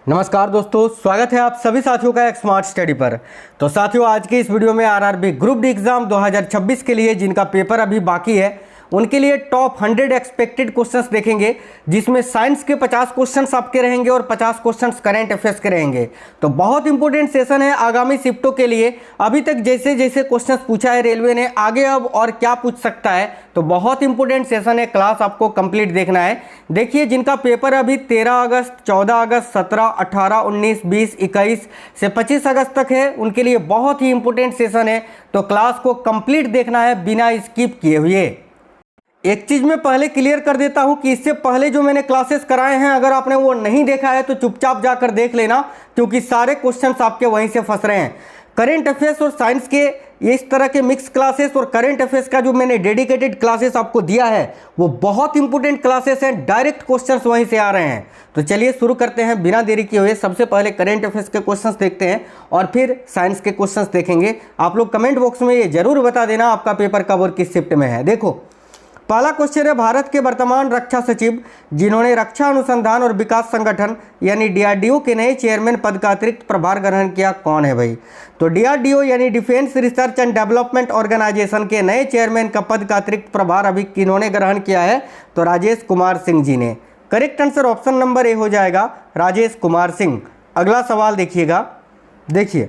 नमस्कार दोस्तों, स्वागत है आप सभी साथियों का एक स्मार्ट स्टडी पर। तो साथियों, आज के इस वीडियो में आरआरबी ग्रुप डी एग्जाम 2026 के लिए जिनका पेपर अभी बाकी है उनके लिए टॉप 100 एक्सपेक्टेड क्वेश्चंस देखेंगे, जिसमें साइंस के 50 क्वेश्चंस आपके रहेंगे और 50 क्वेश्चंस करंट अफेयर्स के रहेंगे। तो बहुत इंपॉर्टेंट सेशन है आगामी शिफ्टों के लिए। अभी तक जैसे जैसे क्वेश्चंस पूछा है रेलवे ने, आगे अब और क्या पूछ सकता है, तो बहुत इंपॉर्टेंट सेशन है। क्लास आपको कंप्लीट देखना है। देखिए, जिनका पेपर अभी 13 अगस्त, 14 अगस्त, 17, 18, 19, 20, 21 से 25 अगस्त तक है, उनके लिए बहुत ही इंपॉर्टेंट सेशन है। तो क्लास को कंप्लीट देखना है बिना स्किप किए हुए। एक चीज मैं पहले क्लियर कर देता हूं कि इससे पहले जो मैंने क्लासेस कराए हैं, अगर आपने वो नहीं देखा है तो चुपचाप जाकर देख लेना, क्योंकि सारे क्वेश्चंस आपके वहीं से फंस रहे हैं। करंट अफेयर्स और साइंस के इस तरह के मिक्स क्लासेस और करंट अफेयर्स का जो मैंने डेडिकेटेड क्लासेस आपको दिया है वो बहुत इंपॉर्टेंट क्लासेस हैं। डायरेक्ट क्वेश्चंस वहीं से आ रहे हैं। तो चलिए शुरू करते हैं बिना देरी किए हुए। सबसे पहले करंट अफेयर्स के क्वेश्चंस देखते हैं और फिर साइंस के क्वेश्चंस देखेंगे। आप लोग कमेंट बॉक्स में ये जरूर बता देना आपका पेपर कब और किस शिफ्ट में है। देखो, पहला क्वेश्चन है, भारत के वर्तमान रक्षा सचिव जिन्होंने रक्षा अनुसंधान और विकास संगठन यानी डीआरडीओ के नए चेयरमैन पद का अतिरिक्त प्रभार ग्रहण किया, कौन है भाई? तो डीआरडीओ यानी defence research and development organisation के नए चेयरमैन का पद का अतिरिक्त प्रभार अभी किन्होंने ग्रहण किया है? तो राजेश कुमार सिंह जी ने। Correct answer option number A हो जाएगा, राजेश कुमार सिंह। अगला सवाल देखिएगा। देखिए,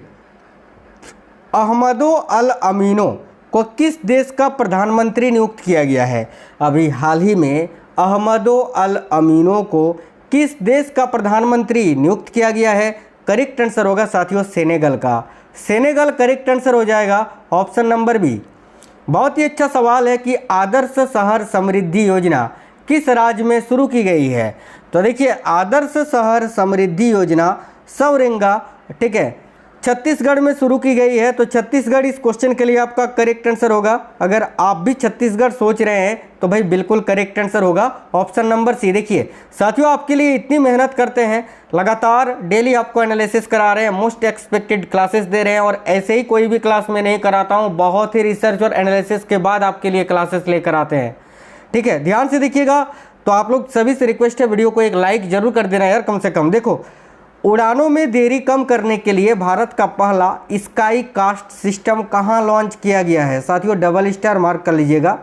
अहमदो अल अमीनो को किस देश का प्रधानमंत्री नियुक्त किया गया है? अभी हाल ही में अहमदो अल अमीनो को किस देश का प्रधानमंत्री नियुक्त किया गया है? करेक्ट आंसर होगा साथियों सेनेगल का। सेनेगल करेक्ट आंसर हो जाएगा, ऑप्शन नंबर बी। बहुत ही अच्छा सवाल है कि आदर्श शहर समृद्धि योजना किस राज्य में शुरू की गई है? तो देखिए, आदर्श शहर समृद्धि योजना सौरेंगा, ठीक है, छत्तीसगढ़ में शुरू की गई है। तो छत्तीसगढ़ इस क्वेश्चन के लिए आपका करेक्ट आंसर होगा। अगर आप भी छत्तीसगढ़ सोच रहे हैं तो भाई बिल्कुल करेक्ट आंसर होगा, ऑप्शन नंबर सी। देखिए साथियों, आपके लिए इतनी मेहनत करते हैं, लगातार डेली आपको एनालिसिस करा रहे हैं, मोस्ट एक्सपेक्टेड क्लासेस दे रहे हैं, और ऐसे ही कोई भी क्लास में नहीं कराता हूँ, बहुत ही रिसर्च और एनालिसिस के बाद आपके लिए क्लासेस लेकर आते हैं। ठीक है, ध्यान से देखिएगा। तो आप लोग सभी से रिक्वेस्ट है, वीडियो को एक लाइक जरूर कर देना यार, कम से कम। देखो, उड़ानों में देरी कम करने के लिए भारत का पहला स्काई कास्ट सिस्टम कहाँ लॉन्च किया गया है? साथियों डबल स्टार मार्क कर लीजिएगा।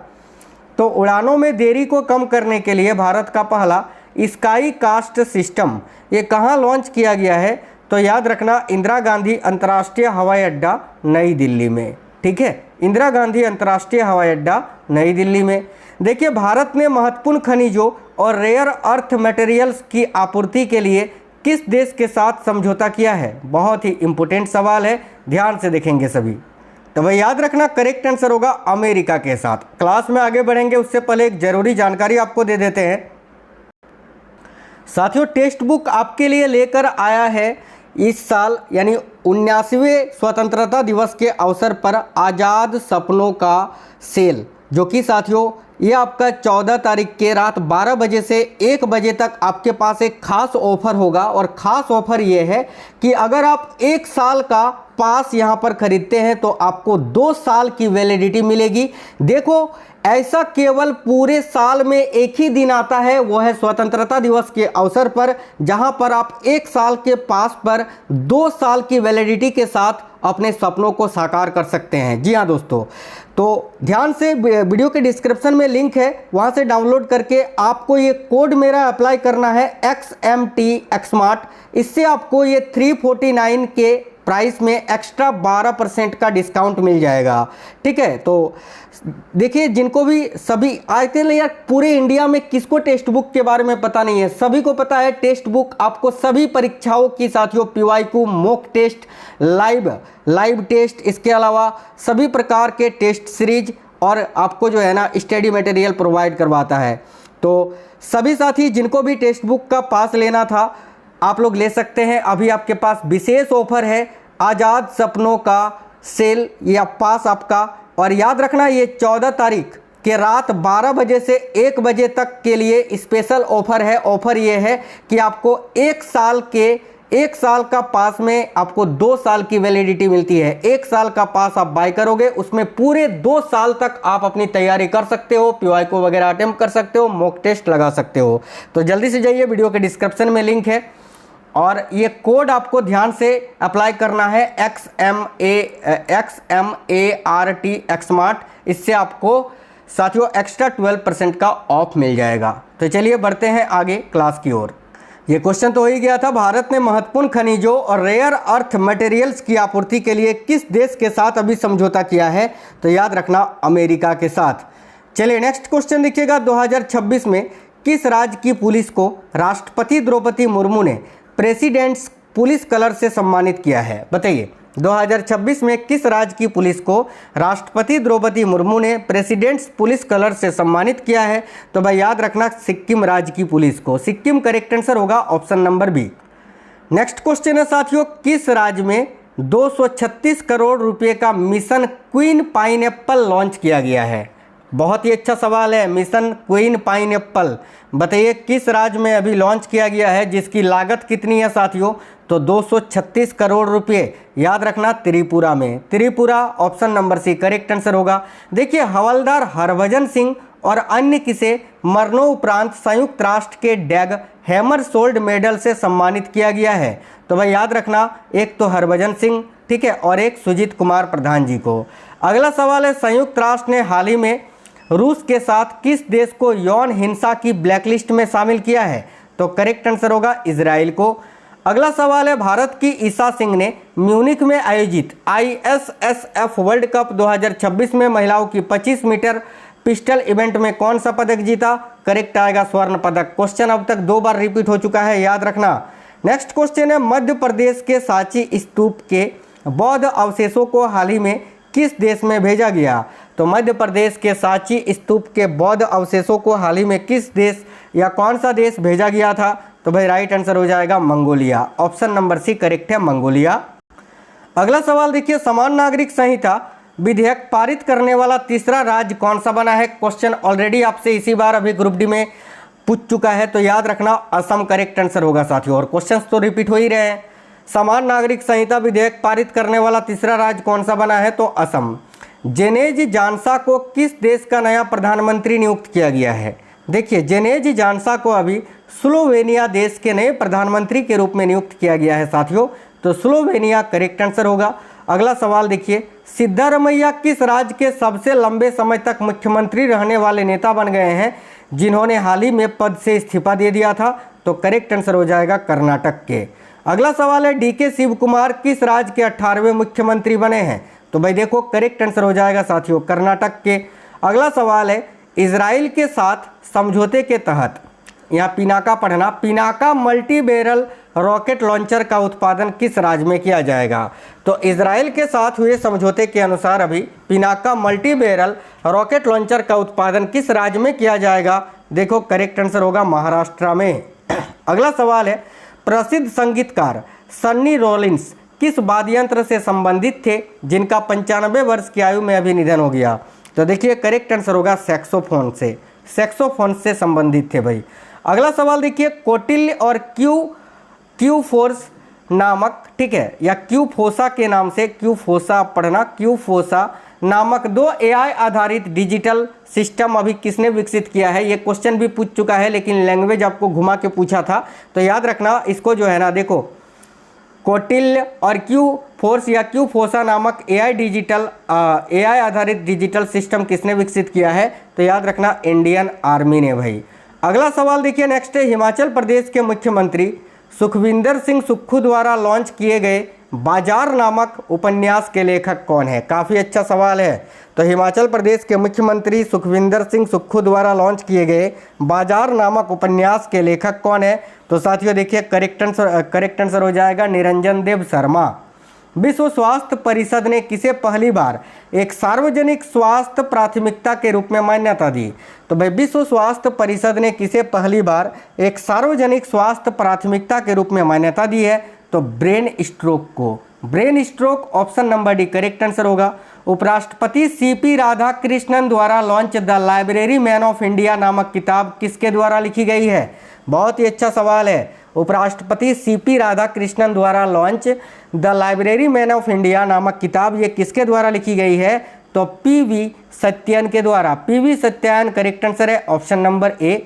तो उड़ानों में देरी को कम करने के लिए भारत का पहला स्काई कास्ट सिस्टम ये कहाँ लॉन्च किया गया है? तो याद रखना, इंदिरा गांधी अंतर्राष्ट्रीय हवाई अड्डा नई दिल्ली में। ठीक है, इंदिरा गांधी अंतर्राष्ट्रीय हवाई अड्डा नई दिल्ली में। देखिए, भारत ने महत्वपूर्ण खनिजों और रेयर अर्थ मटेरियल्स की आपूर्ति के लिए किस देश के साथ समझौता किया है? बहुत ही इंपॉर्टेंट सवाल है, ध्यान से देखेंगे सभी। तो वह याद रखना, करेक्ट आंसर होगा अमेरिका के साथ। क्लास में आगे बढ़ेंगे उससे पहले एक जरूरी जानकारी आपको दे देते हैं। साथियों, टेक्स्ट बुक आपके लिए लेकर आया है इस साल यानी 79वें स्वतंत्रता दिवस के अवसर पर आज़ाद सपनों का सेल, जो कि साथियों ये आपका 14 तारीख के रात 12 बजे से 1 बजे तक आपके पास एक खास ऑफर होगा। और ख़ास ऑफर ये है कि अगर आप 1 साल का पास यहाँ पर खरीदते हैं तो आपको 2 साल की वैलिडिटी मिलेगी। देखो, ऐसा केवल पूरे साल में एक ही दिन आता है, वो है स्वतंत्रता दिवस के अवसर पर, जहां पर आप 1 साल के पास पर 2 साल की वैलिडिटी के साथ अपने सपनों को साकार कर सकते हैं। जी हाँ दोस्तों, तो ध्यान से, वीडियो के डिस्क्रिप्शन में लिंक है, वहां से डाउनलोड करके आपको ये कोड मेरा अप्लाई करना है, XMT XMART। इससे आपको ये 349 के प्राइस में एक्स्ट्रा 12% का डिस्काउंट मिल जाएगा। ठीक है, तो देखिए, जिनको भी सभी आते हैं यार, पूरे इंडिया में किसको टेक्स्ट बुक के बारे में पता नहीं है? सभी को पता है टेक्स्ट बुक आपको सभी परीक्षाओं की साथियों PYQ, mock test, live test, इसके अलावा सभी प्रकार के टेस्ट सीरीज और आपको जो है ना स्टडी मटेरियल प्रोवाइड करवाता है। तो सभी साथी जिनको भी टेक्स्ट बुक का पास लेना था आप लोग ले सकते हैं। अभी आपके पास विशेष ऑफर है, आज़ाद सपनों का सेल या पास आपका। और याद रखना, ये 14 तारीख के रात 12 बजे से 1 बजे तक के लिए स्पेशल ऑफर है। ऑफर ये है कि आपको 1 साल का पास में आपको 2 साल की वैलिडिटी मिलती है। 1 साल का पास आप बाय करोगे, उसमें पूरे 2 साल तक आप अपनी तैयारी कर सकते हो, PYQ वगैरह अटेम्प्ट कर सकते हो, मॉक टेस्ट लगा सकते हो। तो जल्दी से जाइए, वीडियो के डिस्क्रिप्शन में लिंक है। और ये कोड आपको ध्यान से अप्लाई करना है XMART एक्समार्ट। इससे आपको साथियों एक्स्ट्रा 12% का ऑफ मिल जाएगा। तो चलिए बढ़ते हैं आगे क्लास की ओर। ये क्वेश्चन तो हो ही गया था, भारत ने महत्वपूर्ण खनिजों और रेयर अर्थ मटेरियल्स की आपूर्ति के लिए किस देश के साथ अभी समझौता किया है? तो याद रखना अमेरिका के साथ। चलिए नेक्स्ट क्वेश्चन देखिएगा, 2026 में किस राज्य की पुलिस को राष्ट्रपति द्रौपदी मुर्मू ने प्रेसिडेंट्स पुलिस कलर से सम्मानित किया है? बताइए 2026 में किस राज्य की पुलिस को राष्ट्रपति द्रौपदी मुर्मू ने प्रेसिडेंट्स पुलिस कलर से सम्मानित किया है? तो भाई याद रखना सिक्किम राज्य की पुलिस को। सिक्किम करेक्ट आंसर होगा option number B. Next question है साथियों, किस राज्य में 236 करोड़ रुपए का मिशन क्वीन पाइनएप्पल लॉन्च किया गया है? बहुत ही अच्छा सवाल है, मिशन क्वीन पाइनएप्पल। बताइए किस राज्य में अभी लॉन्च किया गया है, जिसकी लागत कितनी है साथियों? तो 236 करोड़ रुपए। याद रखना त्रिपुरा में। Tripura option number C correct answer होगा। देखिए हवलदार हरभजन सिंह और अन्य किसे मरणोपरांत संयुक्त राष्ट्र के डैग हैमरशोल्ड मेडल से सम्मानित किया गया है? तो भाई याद रखना एक तो हरभजन सिंह, ठीक है, और एक सुजीत कुमार प्रधान जी को। अगला सवाल है, संयुक्त राष्ट्र ने हाल ही में रूस के साथ किस देश को यौन हिंसा की ब्लैकलिस्ट में शामिल किया है? तो करेक्ट आंसर होगा इजराइल को। अगला सवाल है, भारत की ईशा सिंह ने म्यूनिख में आयोजित ISSF वर्ल्ड कप 2026 में महिलाओं की 25 मीटर पिस्टल इवेंट में कौन सा पदक जीता? करेक्ट आएगा स्वर्ण पदक। क्वेश्चन अब तक 2 बार रिपीट हो चुका है, याद रखना। नेक्स्ट क्वेश्चन है, मध्य प्रदेश के सांची स्तूप के बौद्ध अवशेषों को हाल ही में किस देश में भेजा गया? तो मध्य प्रदेश के सांची स्तूप के बौद्ध अवशेषों को हाल ही में किस देश या कौन सा देश भेजा गया था? तो भाई राइट आंसर हो जाएगा Mongolia. Option number C correct है मंगोलिया। अगला सवाल देखिए, समान नागरिक संहिता विधेयक पारित करने वाला तीसरा राज्य कौन सा बना है? क्वेश्चन ऑलरेडी आपसे इसी बार अभी ग्रुप डी में पूछ चुका है, तो याद रखना असम करेक्ट आंसर होगा साथियों। और क्वेश्चंस तो रिपीट हो ही रहे हैं। समान नागरिक संहिता विधेयक पारित करने वाला तीसरा राज्य कौन सा बना है? तो असम। जेनेज जानसा को किस देश का नया प्रधानमंत्री नियुक्त किया गया है? देखिए जेनेज जानसा को अभी स्लोवेनिया देश के नए प्रधानमंत्री के रूप में नियुक्त किया गया है साथियों। तो स्लोवेनिया करेक्ट आंसर होगा। अगला सवाल देखिए, सिद्धारमैया किस राज्य के सबसे लंबे समय तक मुख्यमंत्री रहने वाले नेता बन गए हैं, जिन्होंने हाल ही में पद से इस्तीफा दे दिया था? तो करेक्ट आंसर हो जाएगा कर्नाटक के। अगला सवाल है, DK शिव कुमार किस राज्य के 18वें मुख्यमंत्री बने हैं? तो भाई देखो करेक्ट आंसर हो जाएगा साथियों कर्नाटक के। अगला सवाल है, इजराइल के साथ समझौते के तहत, यहाँ पिनाका पढ़ना, Pinaka multi barrel rocket launcher का उत्पादन किस राज्य में किया जाएगा? तो इजराइल के साथ हुए समझौते के अनुसार अभी Pinaka multi barrel rocket launcher का उत्पादन किस राज्य में किया जाएगा? देखो करेक्ट आंसर होगा महाराष्ट्र में। अगला सवाल है, प्रसिद्ध संगीतकार सन्नी रोलिंस किस वाद्य यंत्र से संबंधित थे, जिनका 95 वर्ष की आयु में अभी निधन हो गया? तो देखिए करेक्ट आंसर होगा सैक्सोफोन से। सैक्सोफोन से संबंधित थे भाई। अगला सवाल देखिए, कौटिल्य और क्यू फोर्स नामक, ठीक है, या क्यू फोसा के नाम से, क्यू फोसा पढ़ना, क्यू फोसा नामक 2 AI आधारित डिजिटल सिस्टम अभी किसने विकसित किया है? ये क्वेश्चन भी पूछ चुका है, लेकिन लैंग्वेज आपको घुमा के पूछा था। तो याद रखना इसको जो है ना, देखो कौटिल्य और क्यू फोर्स या क्यू फोसा नामक AI आधारित डिजिटल सिस्टम किसने विकसित किया है? तो याद रखना इंडियन आर्मी ने भाई। अगला सवाल देखिए नेक्स्ट है, हिमाचल प्रदेश के मुख्यमंत्री सुखविंदर सिंह सुक्खू द्वारा लॉन्च किए गए बाजार नामक उपन्यास के लेखक कौन है? काफ़ी अच्छा सवाल है। तो हिमाचल प्रदेश के मुख्यमंत्री सुखविंदर सिंह सुक्खू द्वारा लॉन्च किए गए बाजार नामक उपन्यास के लेखक कौन है? तो साथियों देखिए करेक्ट आंसर हो जाएगा निरंजन देव शर्मा। विश्व स्वास्थ्य परिषद ने किसे पहली बार एक सार्वजनिक स्वास्थ्य प्राथमिकता के रूप में मान्यता दी? तो भाई विश्व स्वास्थ्य परिषद ने किसे पहली बार एक सार्वजनिक स्वास्थ्य प्राथमिकता के रूप में मान्यता दी है? तो ब्रेन स्ट्रोक को। Brain stroke option number D correct answer होगा। उपराष्ट्रपति CP राधाकृष्णन द्वारा launch the library man of India नामक किताब किसके द्वारा लिखी गई है? बहुत ही अच्छा सवाल है। उपराष्ट्रपति CP राधाकृष्णन द्वारा launch the library man of India नामक किताब ये किसके द्वारा लिखी गई है? तो PV सत्यायन के द्वारा। PV सत्यायन करेक्ट आंसर है ऑप्शन नंबर ए।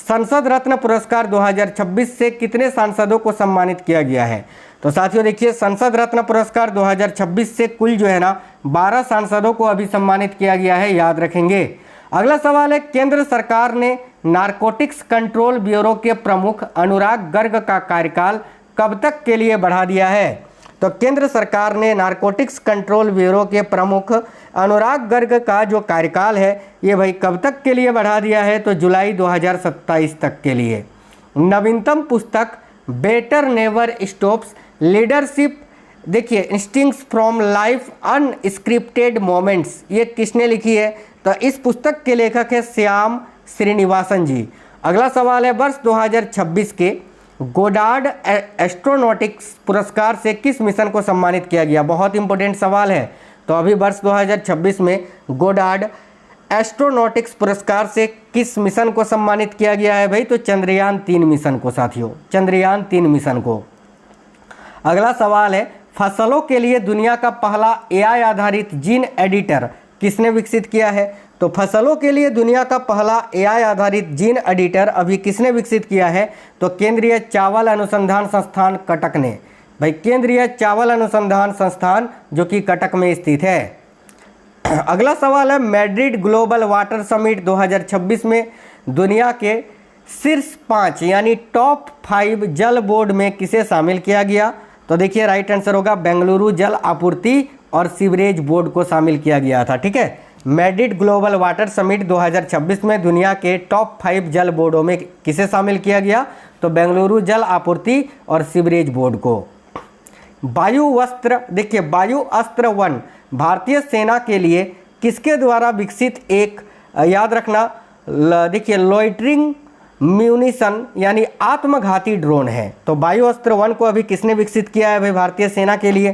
संसद रत्न पुरस्कार 2026 से कितने सांसदों को सम्मानित किया गया है? तो साथियों देखिए, संसद रत्न पुरस्कार 2026 से कुल जो है ना 12 सांसदों को अभी सम्मानित किया गया है, याद रखेंगे। अगला सवाल है, केंद्र सरकार ने नारकोटिक्स कंट्रोल ब्यूरो के प्रमुख अनुराग गर्ग का कार्यकाल कब तक के लिए बढ़ा दिया है? तो केंद्र सरकार ने नारकोटिक्स कंट्रोल ब्यूरो के प्रमुख अनुराग गर्ग का जो कार्यकाल है ये भाई कब तक के लिए बढ़ा दिया है? तो जुलाई 2027 तक के लिए। नवीनतम पुस्तक बेटर नेवर स्टॉप्स लीडरशिप, देखिए, instincts from life unscripted moments, ये किसने लिखी है? तो इस पुस्तक के लेखक है श्याम श्रीनिवासन जी। अगला सवाल है, वर्ष 2026 के गोडार्ड एस्ट्रोनॉटिक्स पुरस्कार से किस मिशन को सम्मानित किया गया? बहुत इंपॉर्टेंट सवाल है। तो अभी वर्ष 2026 में गोडार्ड एस्ट्रोनॉटिक्स पुरस्कार से किस मिशन को सम्मानित किया गया है भाई? तो चंद्रयान 3 मिशन को साथियों, चंद्रयान 3 मिशन को। अगला सवाल है, फसलों के लिए दुनिया का पहला एआई आधारित जीन एडिटर किसने विकसित किया है? तो फसलों के लिए दुनिया का पहला एआई आधारित जीन एडिटर अभी किसने विकसित किया है? तो केंद्रीय चावल अनुसंधान संस्थान कटक ने। भाई केंद्रीय चावल अनुसंधान संस्थान जो कि कटक में स्थित है। अगला सवाल है, मैड्रिड ग्लोबल वाटर समिट 2026 में दुनिया के शीर्ष 5 यानी टॉप 5 जल बोर्ड में किसे शामिल किया गया? तो देखिए राइट आंसर होगा बेंगलुरु जल आपूर्ति और सीवरेज बोर्ड को शामिल किया गया था। ठीक है, मैड्रिड ग्लोबल वाटर समिट 2026 में दुनिया के टॉप 5 जल बोर्डों में किसे शामिल किया गया? तो बेंगलुरु जल आपूर्ति और सीवरेज बोर्ड को। वायु अस्त्र, देखिए वायु अस्त्र 1 भारतीय सेना के लिए किसके द्वारा विकसित एक, याद रखना, देखिए लॉइटरिंग म्यूनिशन यानी आत्मघाती ड्रोन है। तो वायु अस्त्र 1 को अभी किसने विकसित किया है भाई भारतीय सेना के लिए?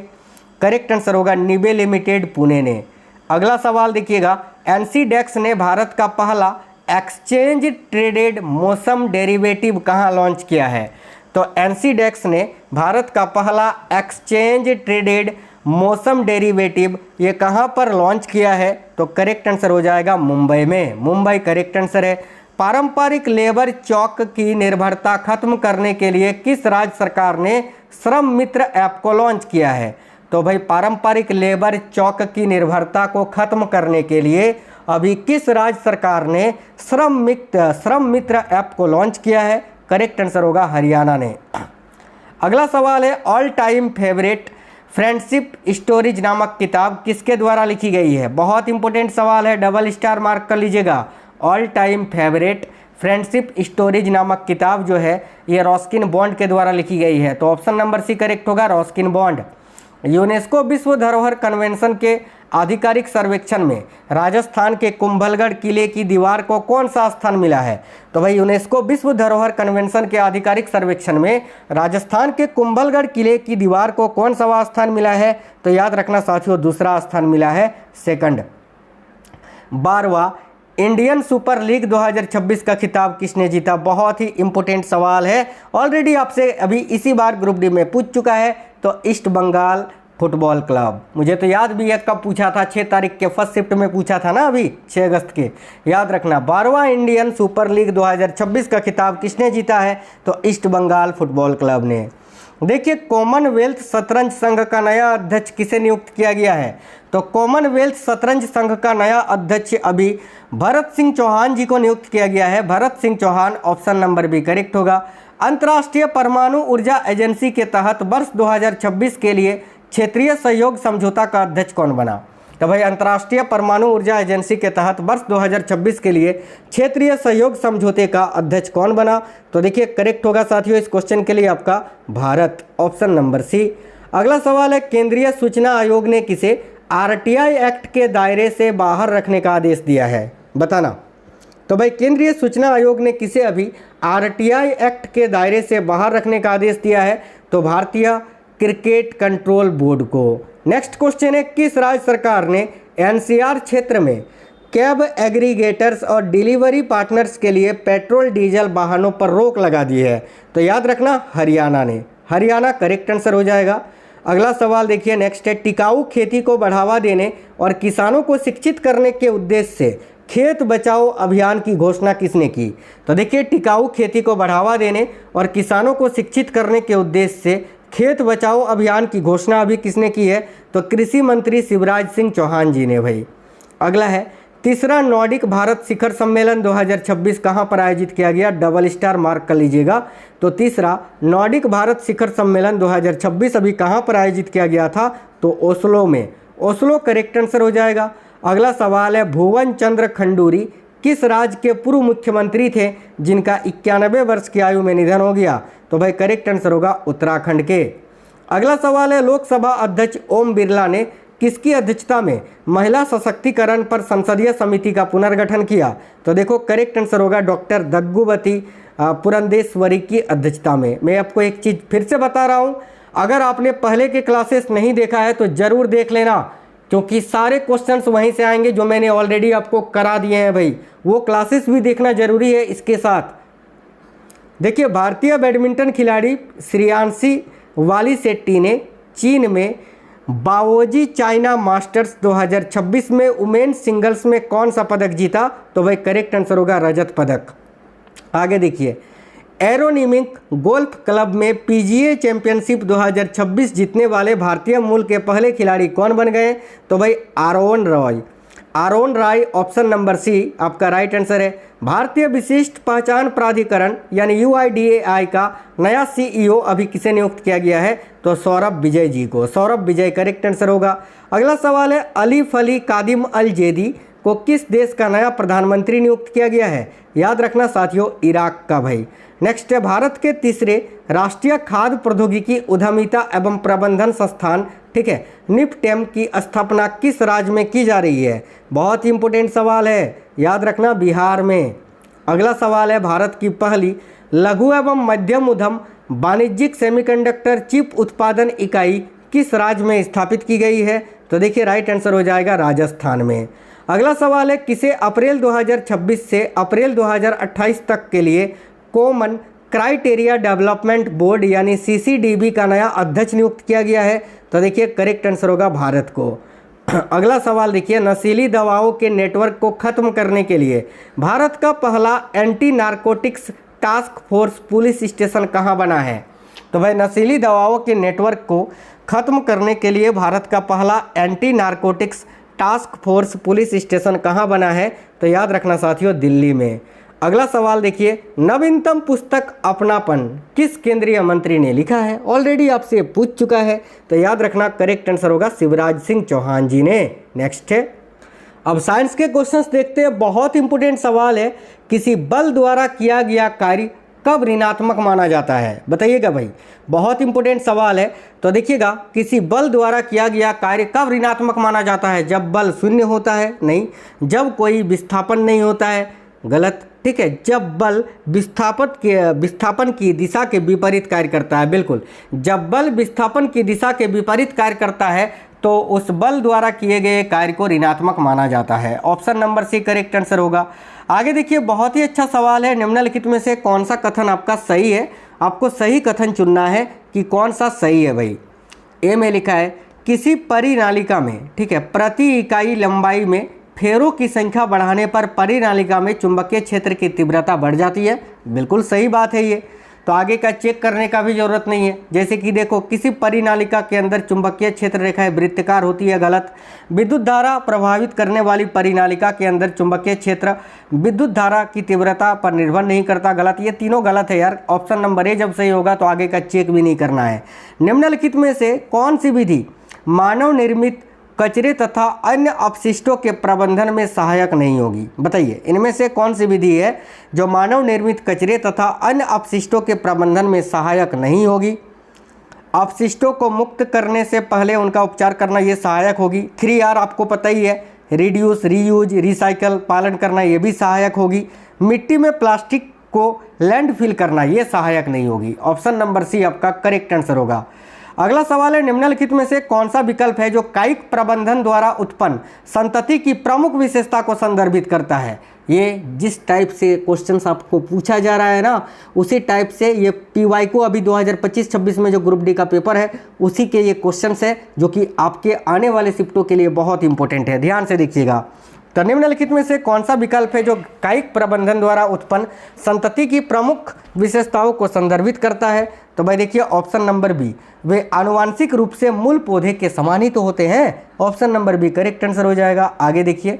करेक्ट आंसर होगा निबे लिमिटेड पुणे ने। अगला सवाल देखिएगा, एनसीडेक्स ने भारत का पहला एक्सचेंज ट्रेडेड मौसम डेरिवेटिव कहाँ लॉन्च किया है? तो एनसीडेक्स ने भारत का पहला एक्सचेंज ट्रेडेड मौसम डेरिवेटिव ये कहाँ पर लॉन्च किया है? तो करेक्ट आंसर हो जाएगा मुंबई में। मुंबई करेक्ट आंसर है। पारंपरिक लेबर चौक की निर्भरता खत्म करने के लिए किस राज्य सरकार ने श्रम मित्र ऐप को लॉन्च किया है? तो भाई पारंपरिक लेबर चौक की निर्भरता को खत्म करने के लिए अभी किस राज्य सरकार ने श्रम मित्र ऐप को लॉन्च किया है? करेक्ट आंसर होगा हरियाणा ने। अगला सवाल है, all time favourite friendship stories नामक किताब किसके द्वारा लिखी गई है? बहुत इंपॉर्टेंट सवाल है, डबल स्टार मार्क कर लीजिएगा। All time favourite friendship stories नामक किताब जो है ये रॉस्किन बॉन्ड के द्वारा लिखी गई है। तो ऑप्शन नंबर सी करेक्ट होगा, रॉस्किन बॉन्ड। यूनेस्को विश्व धरोहर कन्वेंशन के आधिकारिक सर्वेक्षण में राजस्थान के कुंभलगढ़ किले की दीवार को कौन सा स्थान मिला है? तो भाई यूनेस्को विश्व धरोहर कन्वेंशन के आधिकारिक सर्वेक्षण में राजस्थान के कुंभलगढ़ किले की दीवार को कौन सा स्थान मिला है? तो याद रखना साथियों, दूसरा स्थान मिला है, सेकंड। 12वां इंडियन सुपर लीग 2026 का खिताब किसने जीता? बहुत ही इंपॉर्टेंट सवाल है, ऑलरेडी आपसे अभी इसी बार ग्रुप डी में पूछ चुका है। तो ईस्ट बंगाल फुटबॉल क्लब, मुझे तो याद भी है कब पूछा था, 6 तारीख के फर्स्ट शिफ्ट में पूछा था ना, अभी 6 अगस्त के, याद रखना। 12वां इंडियन सुपर लीग 2026 का खिताब किसने जीता है? तो ईस्ट बंगाल फुटबॉल क्लब ने। देखिए कॉमनवेल्थ शतरंज संघ का नया अध्यक्ष किसे नियुक्त किया गया है? तो कॉमनवेल्थ शतरंज संघ का नया अध्यक्ष अभी भरत सिंह चौहान जी को नियुक्त किया गया है। Bharat Singh Chauhan, option number B correct होगा। अंतर्राष्ट्रीय परमाणु ऊर्जा एजेंसी के तहत वर्ष 2026 के लिए क्षेत्रीय सहयोग समझौता का अध्यक्ष कौन बना? तो भाई अंतर्राष्ट्रीय परमाणु ऊर्जा एजेंसी के तहत वर्ष 2026 के लिए क्षेत्रीय सहयोग समझौते का अध्यक्ष कौन बना? तो देखिए करेक्ट होगा साथियों इस क्वेश्चन के लिए आपका भारत, ऑप्शन नंबर सी। अगला सवाल है, केंद्रीय सूचना आयोग ने किसे आरटीआई एक्ट के दायरे से बाहर रखने का आदेश दिया है? बताना। तो भाई केंद्रीय सूचना आयोग ने किसे अभी आरटीआई एक्ट के दायरे से बाहर रखने का आदेश दिया है? तो भारतीय क्रिकेट कंट्रोल बोर्ड को। नेक्स्ट क्वेश्चन है, किस राज्य सरकार ने एनसीआर क्षेत्र में कैब एग्रीगेटर्स और डिलीवरी पार्टनर्स के लिए पेट्रोल डीजल वाहनों पर रोक लगा दी है? तो याद रखना हरियाणा ने। हरियाणा करेक्ट आंसर हो जाएगा। अगला सवाल देखिए नेक्स्ट है, टिकाऊ खेती को बढ़ावा देने और किसानों को शिक्षित करने के उद्देश्य से खेत बचाओ अभियान की घोषणा किसने की? तो देखिए, टिकाऊ खेती को बढ़ावा देने और किसानों को शिक्षित करने के उद्देश्य से खेत बचाओ अभियान की घोषणा अभी किसने की है? तो कृषि मंत्री शिवराज सिंह चौहान जी ने भाई। अगला है, तीसरा नॉर्डिक भारत शिखर सम्मेलन 2026 कहाँ पर आयोजित किया गया? डबल स्टार मार्क कर लीजिएगा। तो तीसरा नॉर्डिक भारत शिखर सम्मेलन 2026 अभी कहाँ पर आयोजित किया गया था? तो ओस्लो में। ओस्लो करेक्ट आंसर हो जाएगा। अगला सवाल है, भुवन चंद्र खंडूरी किस राज्य के पूर्व मुख्यमंत्री थे जिनका 91 वर्ष की आयु में निधन हो गया? तो भाई करेक्ट आंसर होगा उत्तराखंड के। अगला सवाल है, लोकसभा अध्यक्ष ओम बिरला ने किसकी अध्यक्षता में महिला सशक्तिकरण पर संसदीय समिति का पुनर्गठन किया? तो देखो करेक्ट आंसर होगा डॉक्टर दग्गुबती पुरंदेश्वरी की अध्यक्षता में। मैं आपको एक चीज़ फिर से बता रहा हूँ, अगर आपने पहले के क्लासेस नहीं देखा है तो ज़रूर देख लेना, क्योंकि सारे क्वेश्चंस वहीं से आएंगे जो मैंने ऑलरेडी आपको करा दिए हैं भाई। वो क्लासेस भी देखना जरूरी है इसके साथ। देखिए, भारतीय बैडमिंटन खिलाड़ी श्रेयांशी वाली शेट्टी ने चीन में बाओजी चाइना मास्टर्स 2026 में वुमेन्स सिंगल्स में कौन सा पदक जीता? तो भाई करेक्ट आंसर होगा रजत पदक। आगे देखिए, एरोनिमिक गोल्फ क्लब में पीजीए चैंपियनशिप 2026 जीतने वाले भारतीय मूल के पहले खिलाड़ी कौन बन गए? तो भाई Aaron Roy. Aaron Roy option number C आपका राइट आंसर है। भारतीय विशिष्ट पहचान प्राधिकरण यानी UIDAI का नया CEO अभी किसे नियुक्त किया गया है? तो सौरभ विजय जी को। सौरभ विजय करेक्ट आंसर होगा। अगला सवाल है, अलीफ अली कादिम अल जेदी को किस देश का नया प्रधानमंत्री नियुक्त किया गया है? याद रखना साथियों, इराक का भाई। नेक्स्ट है, भारत के तीसरे राष्ट्रीय खाद्य प्रौद्योगिकी उद्यमिता एवं प्रबंधन संस्थान, ठीक है, निफ्टेम की स्थापना किस राज्य में की जा रही है? बहुत ही इंपॉर्टेंट सवाल है, याद रखना बिहार में। अगला सवाल है, भारत की पहली लघु एवं मध्यम उद्यम वाणिज्यिक सेमीकंडक्टर चिप उत्पादन इकाई किस राज्य में स्थापित की गई है? तो देखिए राइट आंसर हो जाएगा राजस्थान में। अगला सवाल है, किसे अप्रैल 2026 से अप्रैल 2028 तक के लिए कॉमन क्राइटेरिया डेवलपमेंट बोर्ड यानी CCDB का नया अध्यक्ष नियुक्त किया गया है? तो देखिए करेक्ट आंसर होगा भारत को। अगला सवाल देखिए, नशीली दवाओं के नेटवर्क को खत्म करने के लिए भारत का पहला anti narcotics task force police station कहाँ बना है? तो भाई नशीली दवाओं के नेटवर्क को खत्म करने के लिए भारत का पहला anti narcotics task force police station कहाँ बना है? तो याद रखना साथियों, दिल्ली में। अगला सवाल देखिए, नवीनतम पुस्तक अपनापन किस केंद्रीय मंत्री ने लिखा है? ऑलरेडी आपसे पूछ चुका है, तो याद रखना करेक्ट आंसर होगा शिवराज सिंह चौहान जी ने। नेक्स्ट है, अब साइंस के क्वेश्चंस देखते हैं। बहुत इंपॉर्टेंट सवाल है, किसी बल द्वारा किया गया कार्य कब ऋणात्मक माना जाता है? बताइएगा भाई, बहुत इंपॉर्टेंट सवाल है। तो देखिएगा, किसी बल द्वारा किया गया कार्य कब ऋणात्मक माना जाता है? जब बल शून्य होता है? नहीं। जब कोई विस्थापन नहीं होता है? गलत। ठीक है, जब बल विस्थापन की दिशा के विपरीत कार्य करता है। बिल्कुल, जब बल विस्थापन की दिशा के विपरीत कार्य करता है तो उस बल द्वारा किए गए कार्य को ऋणात्मक माना जाता है। Option number C correct answer होगा। आगे देखिए, बहुत ही अच्छा सवाल है, निम्नलिखित में से कौन सा कथन आपका सही है? आपको सही कथन चुनना है कि कौन सा सही है भाई। ए में लिखा है, किसी परिनालिका में, ठीक है, प्रति इकाई लंबाई में फेरों की संख्या बढ़ाने पर परिनालिका में चुंबकीय क्षेत्र की तीव्रता बढ़ जाती है। बिल्कुल सही बात है ये, तो आगे का चेक करने का भी जरूरत नहीं है। जैसे कि देखो, किसी परिनालिका के अंदर चुंबकीय क्षेत्र रेखाएं वृत्ताकार होती है। गलत। विद्युत धारा प्रभावित करने वाली परिनालिका के अंदर चुंबकीय क्षेत्र विद्युत धारा की तीव्रता पर निर्भर नहीं करता। गलत। ये तीनों गलत है यार। ऑप्शन नंबर ए जब सही होगा तो आगे का चेक भी नहीं करना है। निम्नलिखित में से कौन सी विधि मानव निर्मित कचरे तथा अन्य अपशिष्टों के प्रबंधन में सहायक नहीं होगी? बताइए, इनमें से कौन सी विधि है जो मानव निर्मित कचरे तथा अन्य अपशिष्टों के प्रबंधन में सहायक नहीं होगी? अपशिष्टों को मुक्त करने से पहले उनका उपचार करना, ये सहायक होगी। 3R आपको पता ही है, रिड्यूस, रीयूज, रिसाइकल, पालन करना, ये भी सहायक होगी। मिट्टी में प्लास्टिक को लैंडफिल करना, ये सहायक नहीं होगी। ऑप्शन नंबर सी आपका करेक्ट आंसर होगा। अगला सवाल है, निम्नलिखित में से कौन सा विकल्प है जो कायिक प्रबंधन द्वारा उत्पन्न संतति की प्रमुख विशेषता को संदर्भित करता है? ये जिस टाइप से क्वेश्चंस आपको पूछा जा रहा है ना, उसी टाइप से ये PY को अभी 2025-26 में जो ग्रुप डी का पेपर है उसी के ये क्वेश्चंस है, जो कि आपके आने वाले शिफ्टों के लिए बहुत इंपॉर्टेंट है। ध्यान से देखिएगा। तो निम्नलिखित में से कौन सा विकल्प है जो कायिक प्रबंधन द्वारा उत्पन्न संतति की प्रमुख विशेषताओं को संदर्भित करता है? तो भाई देखिए ऑप्शन नंबर बी, वे आनुवांशिक रूप से मूल पौधे के समान ही तो होते हैं। Option number B correct answer हो जाएगा। आगे देखिए,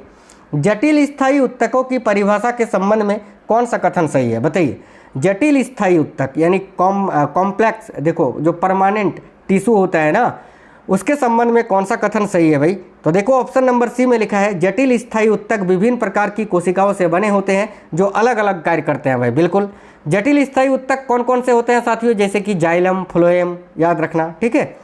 जटिल स्थायी उत्तकों की परिभाषा के संबंध में कौन सा कथन सही है? बताइए। जटिल स्थायी उत्तक यानी कॉम्प्लेक्स, देखो जो परमानेंट टिश्यू होता है ना, उसके संबंध में कौन सा कथन सही है भाई? तो देखो ऑप्शन नंबर सी में लिखा है जटिल स्थायी उत्तक विभिन्न प्रकार की कोशिकाओं से बने होते हैं जो अलग अलग कार्य करते हैं। भाई बिल्कुल, जटिल स्थायी उत्तक कौन कौन से होते हैं साथियों? जैसे कि जाइलम, फ्लोएम, याद रखना, ठीक है।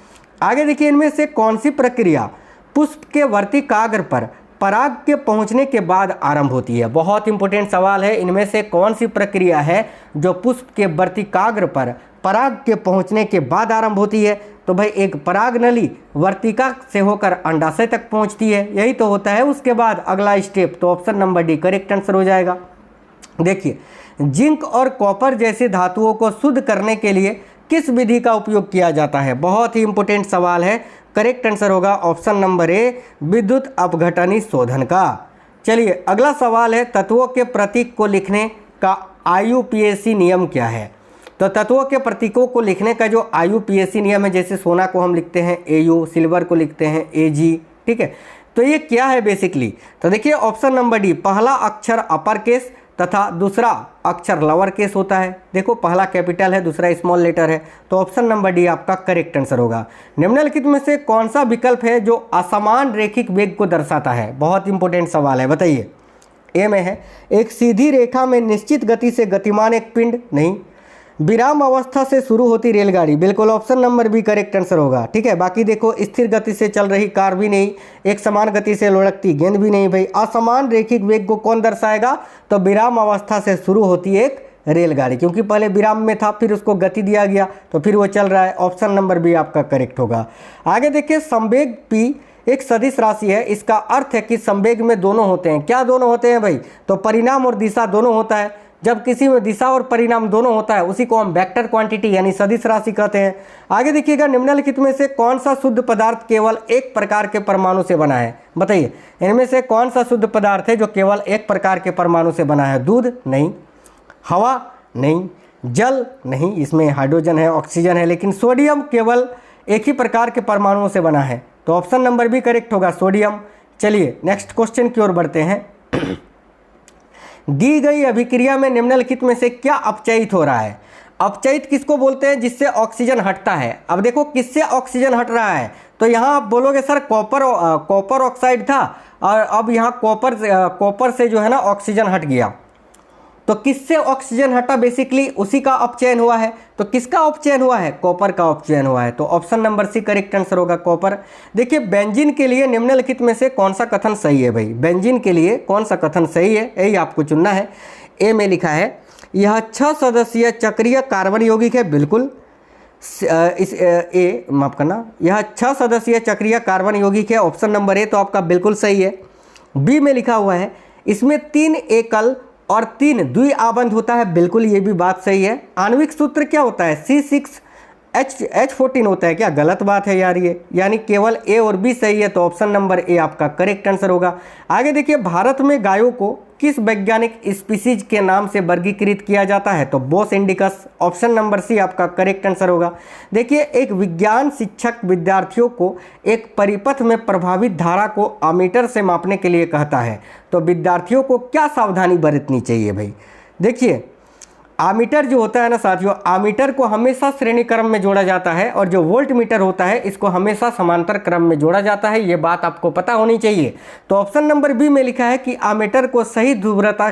आगे देखिए, इनमें से कौन सी प्रक्रिया पुष्प के वर्तिकाग्र पर पराग के पहुंचने के बाद आरंभ होती है? बहुत इंपॉर्टेंट सवाल है। इनमें से कौन सी प्रक्रिया है जो पुष्प के वर्तिकाग्र पर पराग के पहुंचने के बाद आरंभ होती है? तो भाई एक पराग नली वर्तिका से होकर अंडाशय तक पहुंचती है, यही तो होता है उसके बाद अगला स्टेप। तो option number D correct answer हो जाएगा। देखिए, जिंक और कॉपर जैसे धातुओं को शुद्ध करने के लिए किस विधि का उपयोग किया जाता है? बहुत ही इंपॉर्टेंट सवाल है। करेक्ट आंसर होगा ऑप्शन नंबर ए, विद्युत अपघटनी शोधन का। चलिए अगला सवाल है, तत्वों के प्रतीक को लिखने का IUPAC नियम क्या है? तो तत्वों के प्रतीकों को लिखने का जो IUPAC नियम है, जैसे सोना को हम लिखते हैं AU, सिल्वर को लिखते हैं AG, ठीक है। तो ये क्या है बेसिकली? तो देखिए ऑप्शन नंबर डी, पहला अक्षर अपर केस तथा दूसरा अक्षर लोअर केस होता है। देखो पहला कैपिटल है, दूसरा स्मॉल लेटर है। तो ऑप्शन नंबर डी आपका करेक्ट आंसर होगा। निम्नलिखित में से कौन सा विकल्प है जो असमान रैखिक वेग को दर्शाता है? बहुत इंपॉर्टेंट सवाल है, बताइए। ए में है, एक सीधी रेखा में निश्चित गति से गतिमान एक पिंड, नहीं। विराम अवस्था से शुरू होती रेलगाड़ी, बिल्कुल option number B correct answer होगा, ठीक है। बाकी देखो, स्थिर गति से चल रही कार भी नहीं, एक समान गति से लुढ़कती गेंद भी नहीं। भाई असमान रैखिक वेग को कौन दर्शाएगा? तो विराम अवस्था से शुरू होती एक रेलगाड़ी, क्योंकि पहले विराम में था, फिर उसको गति दिया गया तो फिर वो चल रहा है। ऑप्शन नंबर बी आपका करेक्ट होगा। आगे देखिए, संवेग पी एक सदिश राशि है। इसका अर्थ है कि संवेग में दोनों होते हैं। क्या दोनों होते हैं भाई? तो परिणाम और दिशा दोनों होता है। जब किसी में दिशा और परिणाम दोनों होता है उसी को हम वेक्टर क्वांटिटी यानी सदिश राशि कहते हैं। आगे देखिएगा, निम्नलिखित में से कौन सा शुद्ध पदार्थ केवल एक प्रकार के परमाणु से बना है? बताइए, इनमें से कौन सा शुद्ध पदार्थ है जो केवल एक प्रकार के परमाणु से बना है? दूध नहीं, हवा नहीं, जल नहीं, इसमें हाइड्रोजन है, ऑक्सीजन है, लेकिन सोडियम केवल एक ही प्रकार के परमाणुओं से बना है। तो ऑप्शन नंबर बी करेक्ट होगा, सोडियम। चलिए नेक्स्ट क्वेश्चन की ओर बढ़ते हैं। दी गई अभिक्रिया में निम्नलिखित में से क्या अपचयित हो रहा है? अपचयित किसको बोलते हैं? जिससे ऑक्सीजन हटता है। अब देखो किससे ऑक्सीजन हट रहा है? तो यहाँ आप बोलोगे सर कॉपर ऑक्साइड था और अब यहाँ कॉपर से जो है ना ऑक्सीजन हट गया। तो किससे ऑक्सीजन हटा? बेसिकली उसी का अपचयन हुआ है। तो किसका अपचयन हुआ है? कॉपर का अपचयन हुआ है। तो option number C correct answer होगा, कॉपर। देखिए, बेंजीन के लिए निम्नलिखित में से कौन सा कथन सही है? भाई बेंजीन के लिए कौन सा कथन सही है, यही आपको चुनना है। ए में लिखा है, यह 6 सदस्यीय चक्रीय कार्बन यौगिक है, बिल्कुल। माफ करना, यह 6 सदस्यीय चक्रीय कार्बन यौगिक है, ऑप्शन नंबर ए तो आपका बिल्कुल सही है। बी में लिखा हुआ है, इसमें 3 एकल और 3 द्विआबंध होता है, बिल्कुल ये भी बात सही है। आणविक सूत्र क्या होता है? C6H14 होता है। क्या गलत बात है यार ये? यानी केवल ए और बी सही है। तो ऑप्शन नंबर ए आपका करेक्ट आंसर होगा। आगे देखिए, भारत में गायों को किस वैज्ञानिक स्पीसीज के नाम से वर्गीकृत किया जाता है? तो बोस इंडिकस, ऑप्शन नंबर सी आपका करेक्ट आंसर होगा। देखिए, एक विज्ञान शिक्षक विद्यार्थियों को एक परिपथ में प्रभावित धारा को अमीटर से मापने के लिए कहता है। तो विद्यार्थियों को क्या सावधानी बरतनी चाहिए भाई? देखिए, आमीटर जो होता है ना साथियों, आमीटर को हमेशा श्रेणी क्रम में जोड़ा जाता है और जो वोल्ट मीटर होता है इसको हमेशा समांतर क्रम में जोड़ा जाता है। ये बात आपको पता होनी चाहिए। तो ऑप्शन नंबर बी में लिखा है कि आमीटर को सही ध्रुवता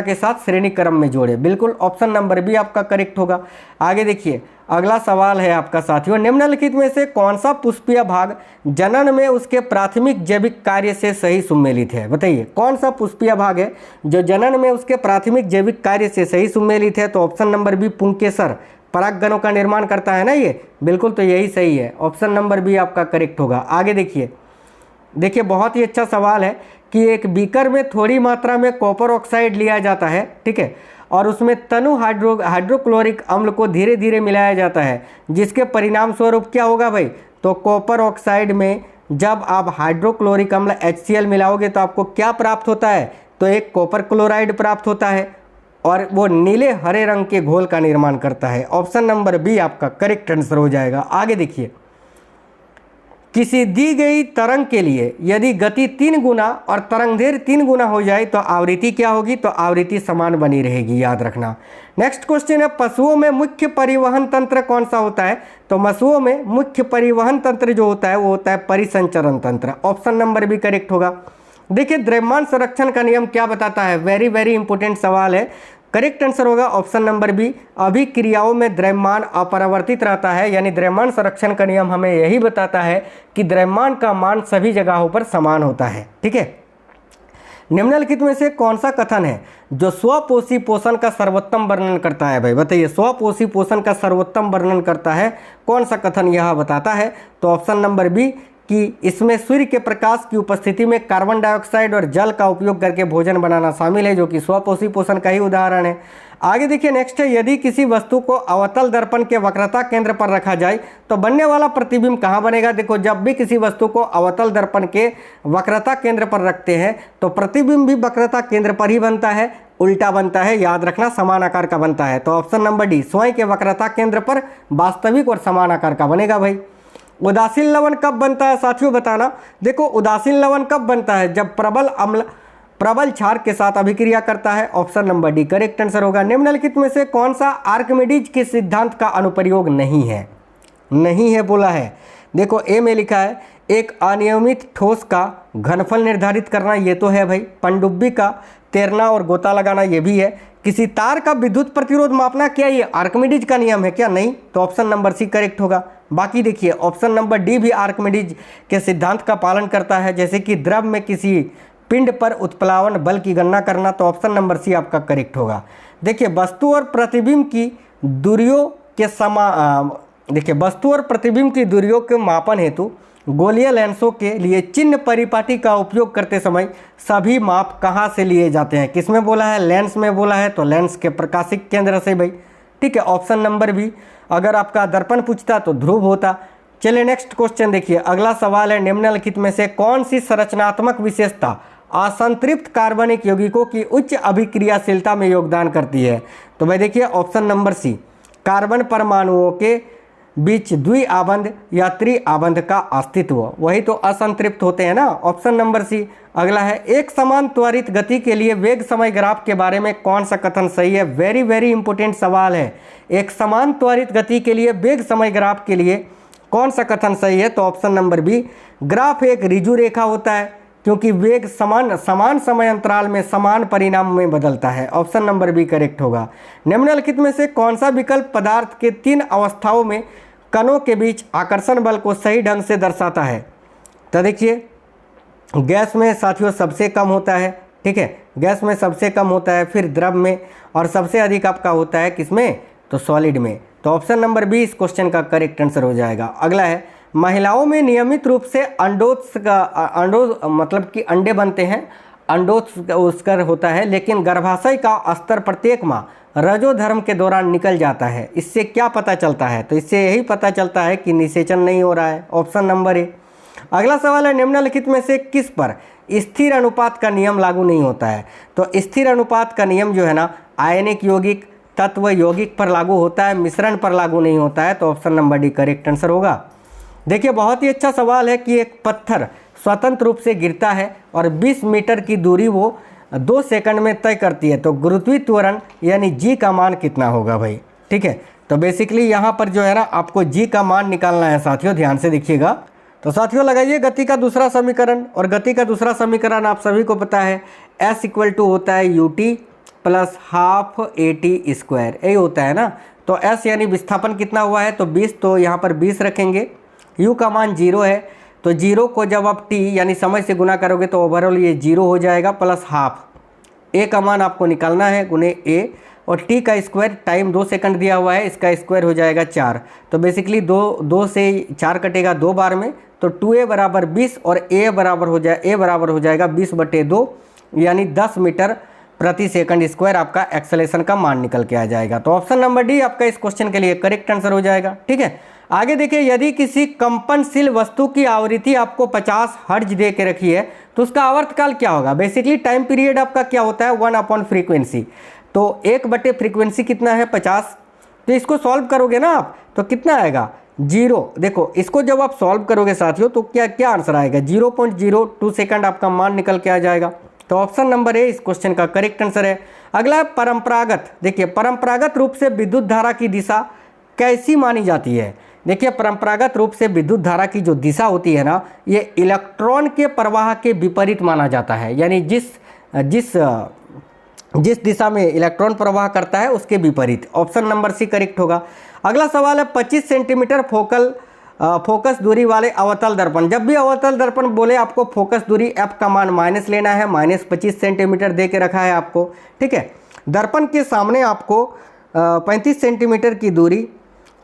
के साथ श्रेणी क्रम में जोड़े, बिल्कुल ऑप्शन नंबर बी आपका करेक्ट होगा। आगे देखिए, अगला सवाल है आपका साथियों, निम्नलिखित में से कौन सा पुष्पीय भाग जनन में उसके प्राथमिक जैविक कार्य से सही सुमेलित है? बताइए, कौन सा पुष्पीय भाग है जो जनन में उसके प्राथमिक जैविक कार्य से सही सुमेलित है? तो ऑप्शन नंबर बी, पुंकेसर, परागगणों का निर्माण करता है ना ये, बिल्कुल तो यही सही है, ऑप्शन नंबर बी आपका करेक्ट होगा। आगे देखिए बहुत ही अच्छा सवाल है कि एक बीकर में थोड़ी मात्रा में कॉपर ऑक्साइड लिया जाता है, ठीक है, और उसमें तनु हाइड्रोक्लोरिक अम्ल को धीरे धीरे मिलाया जाता है, जिसके परिणाम स्वरूप क्या होगा भाई? तो कॉपर ऑक्साइड में जब आप हाइड्रोक्लोरिक अम्ल HCl मिलाओगे तो आपको क्या प्राप्त होता है, तो एक कॉपर क्लोराइड प्राप्त होता है और वो नीले हरे रंग के घोल का निर्माण करता है। ऑप्शन नंबर बी आपका करेक्ट आंसर हो जाएगा। आगे देखिए, किसी दी गई तरंग के लिए यदि गति 3 गुना और तरंगदैर्घ्य 3 गुना हो जाए तो आवृत्ति क्या होगी, तो आवृत्ति समान बनी रहेगी, याद रखना। नेक्स्ट क्वेश्चन है, पशुओं में मुख्य परिवहन तंत्र कौन सा होता है, तो पशुओं में मुख्य परिवहन तंत्र जो होता है वो होता है परिसंचरण तंत्र। ऑप्शन नंबर भी करेक्ट होगा। देखिए, द्रव्यमान संरक्षण का नियम क्या बताता है, वेरी वेरी इंपॉर्टेंट सवाल है। करेक्ट आंसर होगा ऑप्शन नंबर बी, अभिक्रियाओं में द्रव्यमान अपरिवर्तित रहता है, यानी द्रव्यमान संरक्षण का नियम हमें यही बताता है कि द्रव्यमान का मान सभी जगहों पर समान होता है। ठीक है, निम्नलिखित में से कौन सा कथन है जो स्वपोषी पोषण का सर्वोत्तम वर्णन करता है, भाई बताइए, स्वपोषी पोषण का सर्वोत्तम वर्णन करता है, कौन सा कथन यह बताता है, तो ऑप्शन नंबर बी कि इसमें सूर्य के प्रकाश की उपस्थिति में कार्बन डाइऑक्साइड और जल का उपयोग करके भोजन बनाना शामिल है, जो कि स्वपोषी पोषण का ही उदाहरण है। आगे देखिए, नेक्स्ट है, यदि किसी वस्तु को अवतल दर्पण के वक्रता केंद्र पर रखा जाए तो बनने वाला प्रतिबिंब कहाँ बनेगा। देखो, जब भी किसी वस्तु को अवतल दर्पण के वक्रता केंद्र पर रखते हैं तो प्रतिबिंब भी वक्रता केंद्र पर ही बनता है, उल्टा बनता है, याद रखना, समान आकार का बनता है। तो ऑप्शन नंबर डी, स्वयं के वक्रता केंद्र पर वास्तविक और समान आकार का बनेगा। भाई, उदासीन लवण कब बनता है साथियों, बताना। देखो, उदासीन लवण कब बनता है, जब प्रबल अम्ल प्रबल क्षार के साथ अभिक्रिया करता है। Option number D correct answer होगा। निम्नलिखित में से कौन सा आर्किमिडीज के सिद्धांत का अनुप्रयोग नहीं है, नहीं है बोला है। देखो, ए में लिखा है, एक अनियमित ठोस का घनफल निर्धारित करना, ये तो है भाई। पनडुब्बी का तैरना और गोता लगाना, ये भी है। किसी तार का विद्युत प्रतिरोध मापना, क्या ये आर्किमिडीज का नियम है क्या, नहीं, तो ऑप्शन नंबर सी करेक्ट होगा। बाकी देखिए, ऑप्शन नंबर डी भी आर्किमिडीज के सिद्धांत का पालन करता है, जैसे कि द्रव में किसी पिंड पर उत्प्लावन बल की गणना करना, तो ऑप्शन नंबर सी आपका करेक्ट होगा। देखिए, वस्तु और प्रतिबिंब की दूरियों के मापन हेतु गोलीय लेंसों के लिए चिन्ह परिपाटी का उपयोग करते समय सभी माप कहाँ से लिए जाते हैं, किसमें बोला है, लेंस में बोला है, तो लेंस के प्रकाशिक केंद्र से भाई। ठीक है, ऑप्शन नंबर बी। अगर आपका दर्पण पूछता तो ध्रुव होता। चलिए नेक्स्ट क्वेश्चन देखिए, अगला सवाल है, निम्नलिखित में से कौन सी संरचनात्मक विशेषता असंतृप्त कार्बनिक यौगिकों की उच्च अभिक्रियाशीलता में योगदान करती है, तो भाई देखिए, ऑप्शन नंबर सी, कार्बन परमाणुओं के बीच द्विआबंध या त्रिआबंध का अस्तित्व, वही तो असंतृप्त होते हैं ना। Option number C. अगला है, एक समान त्वरित गति के लिए वेग समय ग्राफ के बारे में कौन सा कथन सही है, वेरी वेरी इंपॉर्टेंट सवाल है। एक समान त्वरित गति के लिए वेग समय ग्राफ के लिए कौन सा कथन सही है, तो ऑप्शन नंबर बी, ग्राफ एक ऋजु रेखा होता है क्योंकि वेग समान समय अंतराल में समान परिणाम में बदलता है। ऑप्शन नंबर बी करेक्ट होगा। निम्नलिखित में से कौन सा विकल्प पदार्थ के 3 अवस्थाओं में कणों के बीच आकर्षण बल को सही ढंग से दर्शाता है, तो देखिए, गैस में साथियों सबसे कम होता है। ठीक है, गैस में सबसे कम होता है, फिर द्रव में, और सबसे अधिक आपका होता है किसमें, तो सॉलिड में। तो ऑप्शन नंबर बी इस क्वेश्चन का करेक्ट आंसर हो जाएगा। अगला है, महिलाओं में नियमित रूप से मतलब कि अंडे बनते हैं, अंडोत्स्कर होता है, लेकिन गर्भाशय का स्तर प्रत्येक माह रजोधर्म के दौरान निकल जाता है। इससे क्या पता चलता है, तो इससे यही पता चलता है कि निषेचन नहीं हो रहा है। Option number A. अगला सवाल है, निम्नलिखित में से किस पर स्थिर अनुपात का नियम लागू नहीं होता है, तो स्थिर अनुपात का नियम जो है ना, आयनिक यौगिक तत्व यौगिक पर लागू होता है, मिश्रण पर लागू नहीं होता है, तो option number D correct answer होगा। देखिए, बहुत ही अच्छा सवाल है कि एक पत्थर स्वतंत्र रूप से गिरता है और 20 मीटर की दूरी वो 2 सेकंड में तय करती है, तो गुरुत्वीय त्वरण यानी जी का मान कितना होगा भाई। ठीक है, तो बेसिकली यहाँ पर जो है ना, आपको जी का मान निकालना है साथियों, ध्यान से देखिएगा। तो साथियों लगाइए गति का दूसरा समीकरण, और गति का दूसरा समीकरण आप सभी को पता है, S = होता है ut + ½ at², यही होता है ना। तो S यानी विस्थापन कितना हुआ है, तो 20, तो यहाँ पर 20 रखेंगे। u का मान 0 है, तो 0 को जब आप t यानी समय से गुना करोगे तो ओवरऑल ये 0 हो जाएगा, +½ a का मान आपको निकालना है गुने a, और t का स्क्वायर, टाइम 2 सेकंड दिया हुआ है, इसका स्क्वायर हो जाएगा 4। तो बेसिकली 2 से 4 कटेगा 2 बार में, तो 2a = 20 और a बराबर हो जाएगा 20/2 यानी 10 मीटर प्रति सेकंड स्क्वायर आपका एक्सेलेरेशन का मान निकल के आ जाएगा। तो ऑप्शन नंबर डी आपका इस क्वेश्चन के लिए करेक्ट आंसर हो जाएगा। ठीक है, आगे देखिए, यदि किसी कंपनशील वस्तु की आवृत्ति आपको 50 हर्ट्ज दे के रखी है तो उसका आवर्तकाल क्या होगा। बेसिकली टाइम पीरियड आपका क्या होता है 1 फ्रीक्वेंसी, तो 1/फ्रीक्वेंसी कितना है 50। तो इसको सॉल्व करोगे ना आप तो कितना आएगा 0। देखो इसको जब आप सॉल्व करोगे साथियों तो क्या क्या आंसर आएगा 0.02 सेकंड आपका मान निकल के आ जाएगा। तो ऑप्शन नंबर ए इस क्वेश्चन का करेक्ट आंसर है। अगला है परंपरागत। देखिए परंपरागत रूप से विद्युत धारा की दिशा कैसी मानी जाती है। देखिए परंपरागत रूप से विद्युत धारा की जो दिशा होती है ना, ये इलेक्ट्रॉन के प्रवाह के विपरीत माना जाता है, यानी जिस दिशा में इलेक्ट्रॉन प्रवाह करता है उसके विपरीत। ऑप्शन नंबर सी करेक्ट होगा। अगला सवाल है 25 सेंटीमीटर फोकस दूरी वाले अवतल दर्पण। जब भी अवतल दर्पण बोले आपको फोकस दूरी एफ का मान माइनस लेना है, -25 सेंटीमीटर दे के रखा है आपको, ठीक है। दर्पण के सामने आपको 35 सेंटीमीटर की दूरी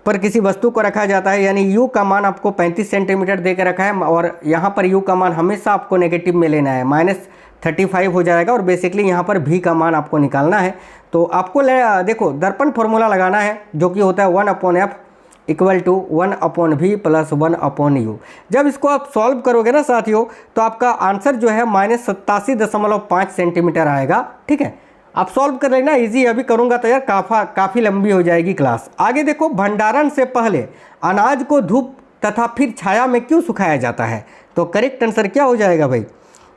पर किसी वस्तु को रखा जाता है, यानी u का मान आपको 35 सेंटीमीटर दे के रखा है और यहाँ पर u का मान हमेशा आपको नेगेटिव में लेना है, -35 हो जाएगा और बेसिकली यहाँ पर v का मान आपको निकालना है। तो आपको देखो दर्पण फॉर्मूला लगाना है जो कि होता है 1/f = 1/v + 1/u। जब इसको आप सॉल्व करोगे ना साथियों तो आपका आंसर जो है -87.5 सेंटीमीटर आएगा, ठीक है। आप सॉल्व कर लेना, इजी अभी करूंगा तो यार काफ़ी लंबी हो जाएगी क्लास। आगे देखो, भंडारण से पहले अनाज को धूप तथा फिर छाया में क्यों सुखाया जाता है। तो करेक्ट आंसर क्या हो जाएगा भाई,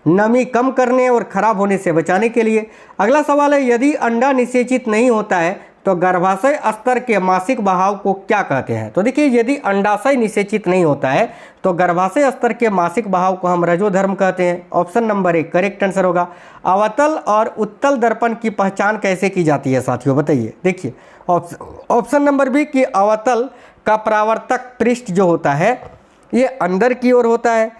नमी कम करने और खराब होने से बचाने के लिए। अगला सवाल है, यदि अंडा निषेचित नहीं होता है तो गर्भाशय स्तर के मासिक बहाव को क्या कहते हैं। तो देखिए यदि अंडाशय निषेचित नहीं होता है तो गर्भाशय स्तर के मासिक बहाव को हम रजोधर्म कहते हैं। ऑप्शन नंबर 1 करेक्ट आंसर होगा। अवतल और उत्तल दर्पण की पहचान कैसे की जाती है साथियों, बताइए। देखिए ऑप्शन नंबर बी कि अवतल का परावर्तक पृष्ठ जो होता है ये अंदर की ओर होता है,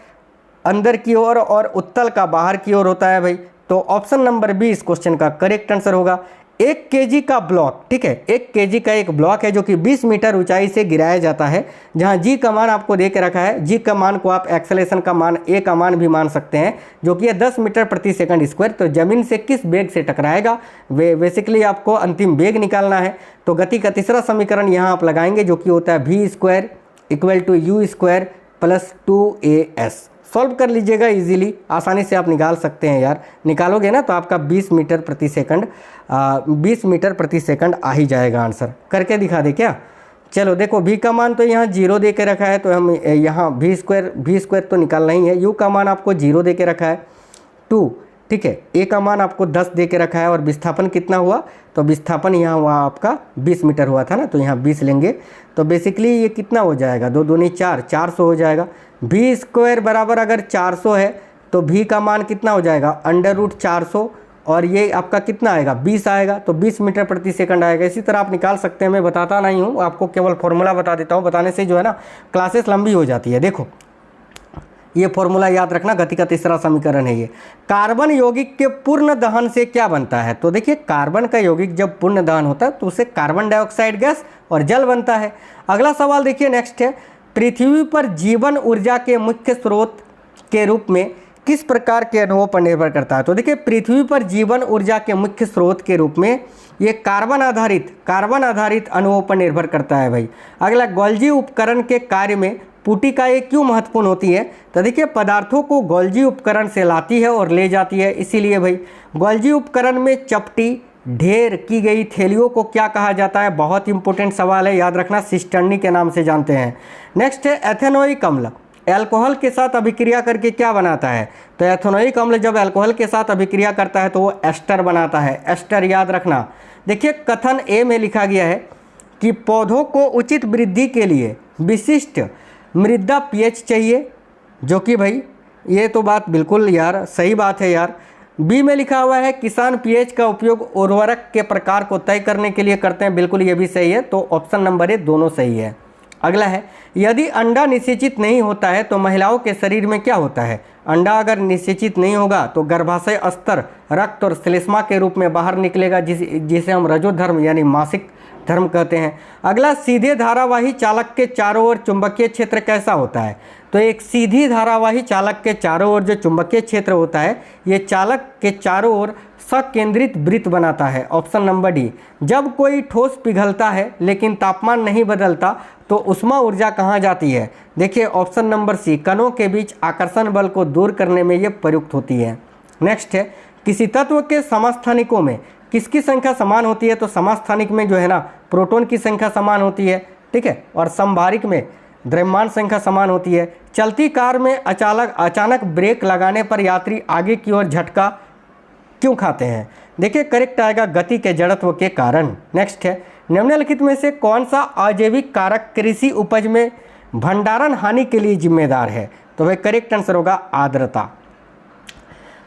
अंदर की ओर, और उत्तल का बाहर की ओर होता है भाई। तो ऑप्शन नंबर बी इस क्वेश्चन का करेक्ट आंसर होगा। 1 kg का ब्लॉक, ठीक है, 1 kg का एक ब्लॉक है जो कि 20 मीटर ऊंचाई से गिराया जाता है, जहां जी का मान आपको दे के रखा है। जी का मान को आप एक्सेलेरेशन का मान, ए का मान भी मान सकते हैं, जो कि है 10 मीटर प्रति सेकंड स्क्वायर। तो जमीन से किस वेग से टकराएगा बेसिकली आपको अंतिम वेग निकालना है। तो गति का तीसरा समीकरण यहाँ आप लगाएंगे जो कि होता है v² = u² + 2as। सॉल्व कर लीजिएगा इजीली, आसानी से आप निकाल सकते हैं यार। निकालोगे ना तो आपका 20 मीटर प्रति सेकंड आ ही जाएगा आंसर। करके दिखा दे क्या। चलो देखो v का मान तो यहाँ 0 दे के रखा है, तो हम यहाँ v² तो निकालना ही है। u का मान आपको 0 दे के रखा है 2, ठीक है। a का मान आपको 10 दे के रखा है और विस्थापन कितना हुआ, तो विस्थापन यहाँ हुआ आपका 20 मीटर हुआ था ना, तो यहाँ 20 लेंगे। तो बेसिकली ये कितना हो जाएगा, 2 दूनी 4, 400 हो जाएगा। v² बराबर अगर 400 है तो v का मान कितना हो जाएगा √400 और ये आपका कितना आएगा 20 आएगा, तो 20 मीटर प्रति सेकंड आएगा। इसी तरह आप निकाल सकते हैं, मैं बताता नहीं हूँ आपको, केवल फॉर्मूला बता देता हूँ। बताने से जो है ना क्लासेस लंबी हो जाती है। देखो ये फॉर्मूला याद रखना, गति का तीसरा समीकरण है ये। कार्बन यौगिक के पूर्ण दहन से क्या बनता है। तो देखिए कार्बन का यौगिक जब पूर्ण दहन होता है तो उससे कार्बन डाइऑक्साइड गैस और जल बनता है। अगला सवाल देखिए नेक्स्ट है, पृथ्वी पर जीवन ऊर्जा के मुख्य स्रोत के रूप में किस प्रकार के अणुओं पर निर्भर करता है। तो देखिए पृथ्वी पर जीवन ऊर्जा के मुख्य स्रोत के रूप में ये कार्बन आधारित अणुओं पर निर्भर करता है भाई। अगला, गोल्जी उपकरण के कार्य में पुटिका ये क्यों महत्वपूर्ण होती है। तो देखिए पदार्थों को गोल्जी उपकरण से लाती है और ले जाती है, इसीलिए भाई गोल्जी उपकरण में चपटी ढेर की गई थैलियों को क्या कहा जाता है। बहुत इंपॉर्टेंट सवाल है, याद रखना, सिस्टर्नी के नाम से जानते हैं। नेक्स्ट है एथेनोइक अम्ल अल्कोहल के साथ अभिक्रिया करके क्या बनाता है। तो एथेनोइक अम्ल जब अल्कोहल के साथ अभिक्रिया करता है तो वो एस्टर बनाता है। एस्टर याद रखना। देखिए कथन ए में लिखा गया है कि पौधों को उचित वृद्धि के लिए विशिष्ट मृदा पीएच चाहिए, जो कि भाई ये तो बात बिल्कुल यार सही बात है यार। बी में लिखा हुआ है किसान पीएच का उपयोग उर्वरक के प्रकार को तय करने के लिए करते हैं, बिल्कुल ये भी सही है। तो ऑप्शन नंबर ए दोनों सही है। अगला है, यदि अंडा निषेचित नहीं होता है तो महिलाओं के शरीर में क्या होता है। अंडा अगर निषेचित नहीं होगा तो गर्भाशय स्तर रक्त और श्लेष्मा के रूप में बाहर निकलेगा, जिसे हम रजोधर्म यानी मासिक धर्म कहते हैं। अगला, सीधे धारावाही चालक के चारों ओर चुंबकीय क्षेत्र कैसा होता है? तो एक सीधी धारावाही चालक के चारों ओर जो चुंबकीय क्षेत्र होता है, ये चालक के चारों ओर सकेंद्रित वृत्त बनाता है। Option number D. जब कोई ठोस पिघलता है लेकिन तापमान नहीं बदलता तो उष्मा ऊर्जा कहाँ जाती है? देखिए ऑप्शन नंबर सी, कणों के बीच आकर्षण बल को दूर करने में ये प्रयुक्त होती है। नेक्स्ट है, किसी तत्व के समस्थानिकों में किसकी संख्या समान होती है? तो समस्थानिक में जो है ना, प्रोटॉन की संख्या समान होती है, ठीक है, और समभारिक में द्रव्यमान संख्या समान होती है। चलती कार में अचानक ब्रेक लगाने पर यात्री आगे की ओर झटका क्यों खाते हैं? देखिए करेक्ट आएगा, गति के जड़त्व के कारण। नेक्स्ट है, निम्नलिखित में से कौन सा अजैविक कारक कृषि उपज में भंडारण हानि के लिए जिम्मेदार है? तो भाई करेक्ट आंसर होगा आर्द्रता।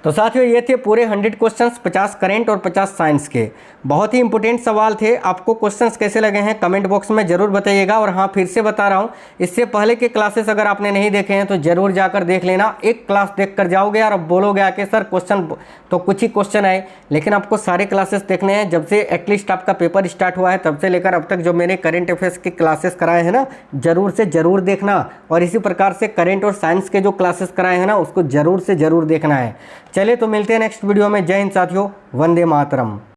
तो साथियों ये थे पूरे 100 क्वेश्चंस, 50 करेंट और 50 साइंस के। बहुत ही इंपॉर्टेंट सवाल थे। आपको क्वेश्चंस कैसे लगे हैं कमेंट बॉक्स में जरूर बताइएगा। और हाँ, फिर से बता रहा हूँ, इससे पहले के क्लासेस अगर आपने नहीं देखे हैं तो जरूर जाकर देख लेना। एक क्लास देख कर जाओगे और अब बोलोगे आके सर क्वेश्चन तो कुछ ही क्वेश्चन आए, लेकिन आपको सारे क्लासेस देखने हैं। जब से एटलीस्ट आपका पेपर स्टार्ट हुआ है तब से लेकर अब तक जो मैंने करेंट अफेयर्स के क्लासेस कराए हैं ना, जरूर से ज़रूर देखना। और इसी प्रकार से करेंट और साइंस के जो क्लासेस कराए हैं ना, उसको ज़रूर से ज़रूर देखना है। चलिए तो मिलते हैं नेक्स्ट वीडियो में। जय हिंद साथियों, वंदे मातरम।